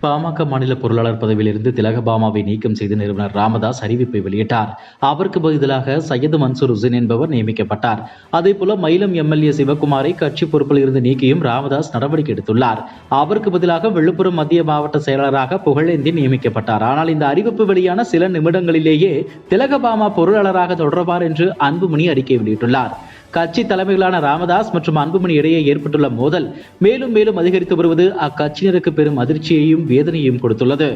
பாமக மாநில பொருளாளர் பதவியிலிருந்து திலகபாமாவை நீக்கம் செய்து நிறுவனர் ராமதாஸ் அறிவிப்பை வெளியிட்டார். அவருக்கு பதிலாக சையது மன்சூர் உசேன் என்பவர் நியமிக்கப்பட்டார். அதேபோல மயிலம் எம்எல்ஏ சிவகுமாரை கட்சி பொறுப்பில் இருந்து நீக்கியும் ராமதாஸ் நடவடிக்கை எடுத்துள்ளார். அவருக்கு பதிலாக விழுப்புரம் மத்திய மாவட்ட செயலாளராக புகழேந்தி நியமிக்கப்பட்டார். ஆனால் இந்த அறிவிப்பு வெளியான சில நிமிடங்களிலேயே திலகபாமா பொருளாளராக தொடர்வார் என்று அன்புமணி அறிக்கை வெளியிட்டுள்ளார். கட்சி தலைமைகளான ராமதாஸ் மற்றும் அன்புமணி இடையே ஏற்பட்டுள்ள மோதல் மேலும் மேலும் அதிகரித்து வருவது அக்கட்சியினருக்கு பெரும் அதிர்ச்சியையும் வேதனையையும் கொடுத்துள்ளது.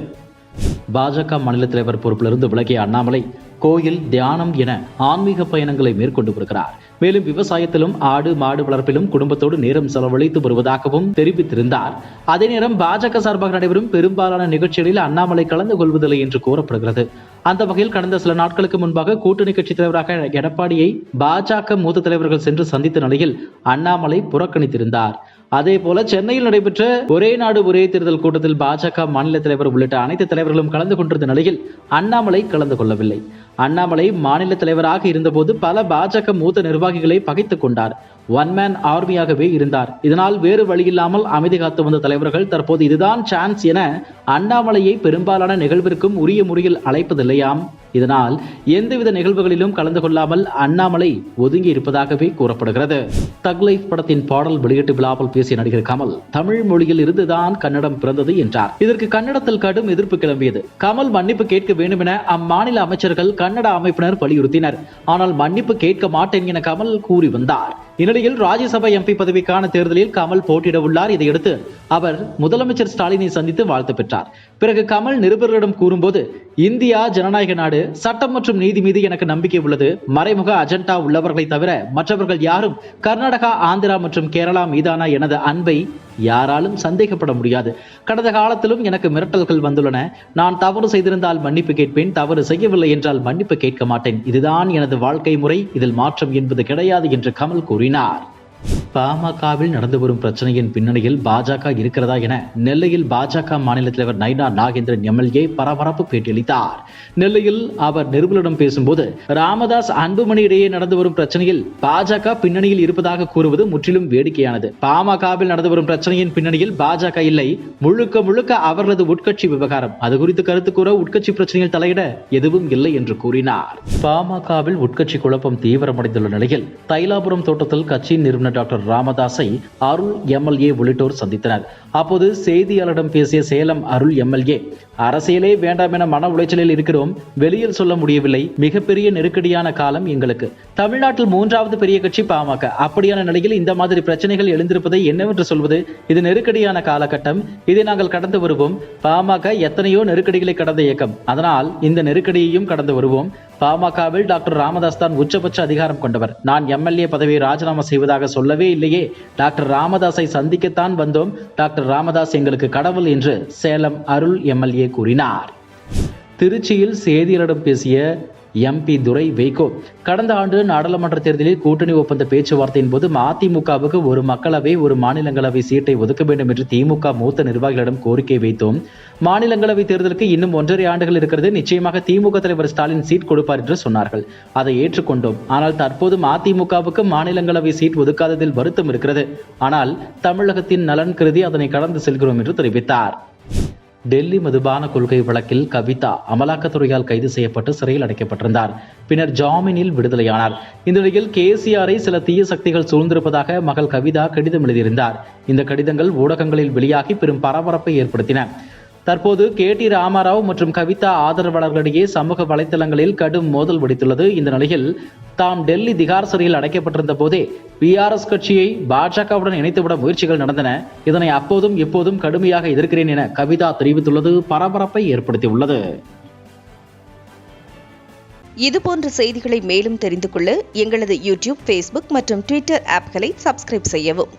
பாஜக மாநில தலைவர் பொறுப்பிலிருந்து விலகிய அண்ணாமலை கோயில், தியானம் என ஆன்மீக பயணங்களை மேற்கொண்டு வருகிறார். மேலும் விவசாயத்திலும் ஆடு மாடு வளர்ப்பிலும் குடும்பத்தோடு நேரம் செலவழித்து வருவதாகவும் தெரிவித்திருந்தார். அதே நேரம் பாஜக சார்பாக நடைபெறும் பெரும்பாலான நிகழ்ச்சிகளில் அண்ணாமலை கலந்து கொள்வதில்லை என்று கூறப்படுகிறது. அந்த வகையில் கடந்த சில நாட்களுக்கு முன்பாக கூட்டணி கட்சி தலைவராக எடப்பாடியை பாஜக மூத்த தலைவர்கள் சென்று சந்தித்த நிலையில் அண்ணாமலை புறக்கணித்திருந்தார். அதே போல சென்னையில் நடைபெற்ற ஒரே நாடு ஒரே தேர்தல் கூட்டத்தில் பாஜக மாநில தலைவர் உள்ளிட்ட அனைத்து தலைவர்களும் கலந்து கொண்டிருந்த நிலையில் அண்ணாமலை கலந்து கொள்ளவில்லை. அண்ணாமலை மாநில தலைவராக இருந்தபோது பல பாஜக மூத்த நிர்வாகிகளை பகைத்துக் கொண்டார். ஒன் மேன் ஆர்மியாகவே இருந்தார். இதனால் வேறு வழியில்லாமல் அமைதி காத்து வந்த தலைவர்கள் தற்போது இதுதான் சான்ஸ் என அண்ணாமலையை பெரும்பாலான நிகழ்விற்கும் உரிய முறையில் அழைப்பதில்லையாம். இதனால் எந்தவித நிகழ்வுகளிலும் கலந்து கொள்ளாமல் அண்ணாமலை ஒதுங்கி இருப்பதாகவே கூறப்படுகிறது. தக் லைஃப் படத்தின் பாடல் வெளியீட்டு விழாவில் பேசிய நடிகர் கமல் தமிழ் மொழியில் இருந்துதான் கன்னடம் பிறந்தது என்றார். இதற்கு கன்னடத்தில் கடும் எதிர்ப்பு கிளம்பியது. கமல் மன்னிப்பு கேட்க வேண்டும் என அம்மாநில அமைச்சர்கள் கன்னட அமைப்பினர் வலியுறுத்தினர். ஆனால் மன்னிப்பு கேட்க மாட்டேன் என கமல் கூறி வந்தார். இந்நிலையில் ராஜ்யசபா எம்பி பதவிக்கான தேர்தலில் கமல் போட்டியிட உள்ளார். இதையடுத்து அவர் முதலமைச்சர் ஸ்டாலினை சந்தித்து வாழ்த்து பெற்றார். பிறகு கமல் நிருபர்களிடம் கூறும்போது, இந்தியா ஜனநாயக நாடு, சட்டம் மற்றும் நீதி மீது எனக்கு நம்பிக்கை உள்ளது. மறைமுக அஜெண்டா உள்ளவர்களை தவிர மற்றவர்கள் யாரும் கர்நாடகா, ஆந்திரா மற்றும் கேரளா மீதான எனது அன்பை யாராலும் சந்தேகப்பட முடியாது. கடந்த காலத்திலும் எனக்கு மிரட்டல்கள் வந்துள்ளன. நான் தவறு செய்திருந்தால் மன்னிப்பு கேட்பேன், தவறு செய்யவில்லை என்றால் மன்னிப்பு கேட்க மாட்டேன். இதுதான் எனது வாழ்க்கை முறை, இதில் மாற்றம் என்பது கிடையாது என்று கமல் கூறினார். பாமகவில் நடந்து வரும் பிரச்சனையின் பின்னணியில் பாஜக இருக்கிறதா என நெல்லையில் பாஜக மாநில தலைவர் நைனா நாகேந்திரன் எம்எல்ஏ பரபரப்பு பேட்டியளித்தார். நெல்லையில் அவர் நிருபர்களிடம் பேசும்போது, ராமதாஸ் அன்புமணி இடையே நடந்து வரும் பிரச்சனையில் பாஜக பின்னணியில் இருப்பதாக கூறுவது முற்றிலும் வேடிக்கையானது. பாமகவில் நடந்து வரும் பிரச்சனையின் பின்னணியில் பாஜக இல்லை, முழுக்க முழுக்க அவர்களது உட்கட்சி விவகாரம். அது குறித்து கருத்து கூற உட்கட்சி பிரச்சனையில் தலையிட எதுவும் இல்லை என்று கூறினார். பாமகவில் உட்கட்சி குழப்பம் தீவிரமடைந்துள்ள நிலையில் தைலாபுரம் தோட்டத்தில் கட்சியின் நிறுவனர் டாக்டர் ராமதாஸை அருள் எம்எல்ஏ உள்ளிட்டோர் சந்தித்தனர். அப்போது செய்தியாளரிடம் பேசிய சேலம் அருள் எம்எல்ஏ, அரசியலே வேண்டாம் என மன உளைச்சலில் இருக்கிறோம், வெளியில் சொல்ல முடியவில்லை, மிகப்பெரிய நெருக்கடியான காலம் எங்களுக்கு. தமிழ்நாட்டில் 3வது பெரிய கட்சி பாமக. அப்படியான நிலையில் இந்த மாதிரி பிரச்சனைகள் எழுந்திருப்பதை என்னவென்று சொல்வது? இது நெருக்கடியான காலகட்டம், இதை நாங்கள் கடந்து வருவோம். பாமக எத்தனையோ நெருக்கடிகளை கடந்த இயக்கம், அதனால் இந்த நெருக்கடியையும் கடந்து வருவோம். பாமகவில் டாக்டர் ராமதாஸ் தான் உச்சபட்ச அதிகாரம் கொண்டவர். நான் எம்எல்ஏ பதவியை ராஜினாமா செய்வதாக சொல்லவே இல்லையே. டாக்டர் ராமதாஸை சந்திக்கத்தான் வந்தோம். டாக்டர் ராமதாஸ் எங்களுக்கு கடவுள் என்று சேலம் அருள் எம்எல்ஏ கூறினார். திருச்சியில் செய்தியாளரிடம் பேசிய எம்பி துரை வைகோ, கடந்த ஆண்டு நாடாளுமன்ற தேர்தலில் கூட்டணி ஒப்பந்த பேச்சுவார்த்தையின் போது அதிமுகவுக்கு ஒரு மக்களவை, ஒரு மாநிலங்களவை சீட்டை ஒதுக்க வேண்டும் என்று திமுக மூத்த நிர்வாகிகளிடம் கோரிக்கை வைத்தோம். மாநிலங்களவை தேர்தலுக்கு இன்னும் 1.5 ஆண்டுகள் இருக்கிறது. நிச்சயமாக திமுக தலைவர் ஸ்டாலின் சீட் கொடுப்பார் என்று சொன்னார்கள். அதை ஏற்றுக்கொண்டோம். ஆனால் தற்போது அதிமுகவுக்கு மாநிலங்களவை சீட் ஒதுக்காததில் வருத்தம் இருக்கிறது. ஆனால் தமிழகத்தின் நலன் கருதி அதனை கடந்து செல்கிறோம் என்று தெரிவித்தார். டெல்லி மதுபான கொள்கை வழக்கில் கவிதா அமலாக்கத்துறையால் கைது செய்யப்பட்டு சிறையில் அடைக்கப்பட்டிருந்தார். பின்னர் ஜாமீனில் விடுதலையானார். இந்த நிலையில் கேசிஆரை சில தீய சக்திகள் சூழ்ந்திருப்பதாக மகள் கவிதா கடிதம் எழுதியிருந்தார். இந்த கடிதங்கள் ஊடகங்களில் வெளியாகி பெரும் பரபரப்பை ஏற்படுத்தின. தற்போது KT ராமாராவ் மற்றும் கவிதா ஆதரவாளர்களிடையே சமூக வலைதளங்களில் கடும் மோதல் வெடித்துள்ளது. இந்த நிலையில் தாம் டெல்லி திகார் சிறையில் அடைக்கப்பட்டிருந்த போதே PRS கட்சியை பாஜகவுடன் இணைத்துவிட முயற்சிகள் நடந்தன. இதனை அப்போதும் இப்போதும் கடுமையாக எதிர்க்கிறேன் என கவிதா தெரிவித்துள்ளது பரபரப்பை ஏற்படுத்தியுள்ளது. இதுபோன்ற செய்திகளை மேலும் தெரிந்து கொள்ள எங்களது யூடியூப், Facebook மற்றும் Twitter ஆப்களை சப்ஸ்கிரைப் செய்யவும்.